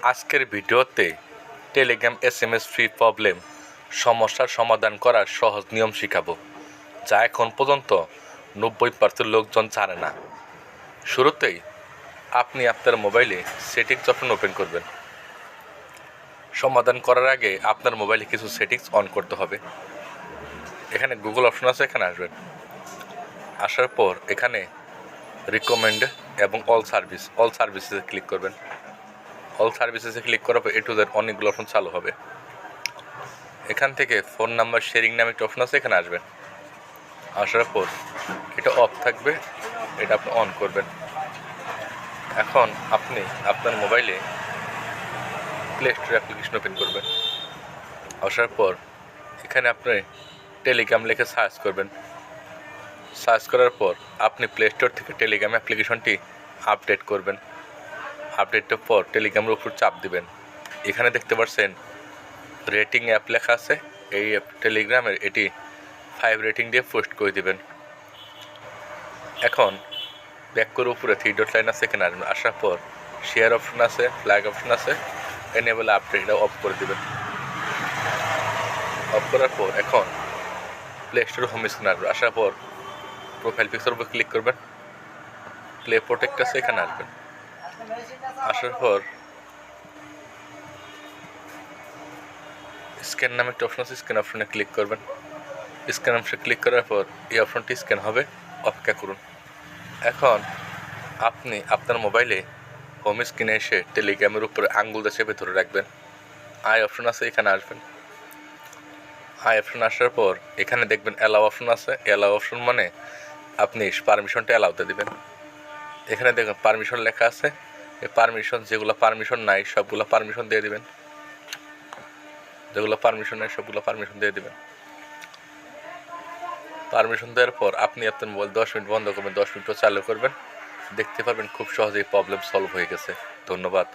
আজকের ভিডিওতে Telegram SMS free problem সমস্যার সমাধান করার সহজ নিয়ম শিখাবো, যা এখন পর্যন্ত 90% লোকজন জানে না। শুরুতেই আপনি আপনার মোবাইলে সেটিংস অপশন ওপেন করবেন। সমাধান করার আগে আপনার মোবাইলে কিছু সেটিংস অন করতে হবে। এখানে গুগল অপশন আছে, এখানে আসবেন। আসার পর এখানে রিকমেন্ড এবং অল সার্ভিসেসে ক্লিক করবেন। অল সার্ভিসেসে ক্লিক করার পর টু জেড অনেকগুলো অপশন চালু হবে। এখান থেকে ফোন নাম্বার শেয়ারিং নামে একটা অপশন আছে, এখানে আসবেন। আসার পর এটা অফ থাকবে, এটা আপনি অন করবেন। এখন আপনি আপনার মোবাইলে প্লে স্টোর অ্যাপ্লিকেশন ওপেন করবেন। আসার পর এখানে আপনি টেলিগ্রাম লিখে সার্চ করবেন। সার্চ করার পর আপনি প্লে স্টোর থেকে টেলিগ্রাম অ্যাপ্লিকেশনটি আপডেট করবেন। আপডেটের পর টেলিগ্রামের উপর চাপ দিবেন। এখানে দেখতে পাচ্ছেন রেটিং অ্যাপ লেখা আছে। এই অ্যাপ টেলিগ্রামের এটি 5 রেটিং দিয়ে পোস্ট করে দিবেন। এখন ব্যাক করে উপরে 3 ডট লাইন আছে, এখানে আসবেন। আসার পর শেয়ার অপশন আছে, ফ্ল্যাগ অপশন আছে, এনেবল আপডেট এটা অফ করে দিবেন। অফ করার পর এখন প্লে স্টোর হোম স্ক্রিনে আসবেন। আসার পর প্রোফাইল পিকচার উপর ক্লিক করবেন। প্লে প্রোটেক্ট আছে, এখানে আসবেন। আসার পর স্ক্যান নামে একটা অপশন আছে, স্ক্যান অপশনে ক্লিক করবেন। স্ক্যান অপশনে ক্লিক করার পর এই অপশনটি স্ক্যান হবে, অপেক্ষা করুন। এখন আপনি আপনার মোবাইলে হোম স্ক্রিনে এসে টেলিগ্রামের উপরে আঙ্গুল দিয়ে চেপে ধরে রাখবেন। আই অপশন আছে, এখানে আসবেন। আই অপশন আসার পর এখানে দেখবেন অ্যালাউ অপশন আছে। অ্যালাউ অপশন মানে আপনি পারমিশনটা অ্যালাউতে দেবেন। এখানে দেখবেন পারমিশন লেখা আছে। এই পারমিশন যেগুলো পারমিশন নাই সবগুলো পারমিশন দিয়ে দিবেন। যেগুলো পারমিশন নাই সবগুলো পারমিশন দিয়ে দিবেন। পারমিশন দেওয়ার পর আপনি আপনার মোবাইল 10 মিনিট বন্ধ করবেন, 10 মিনিট চালু করবেন। দেখতে পারবেন খুব সহজেই প্রবলেম সলভ হয়ে গেছে। ধন্যবাদ।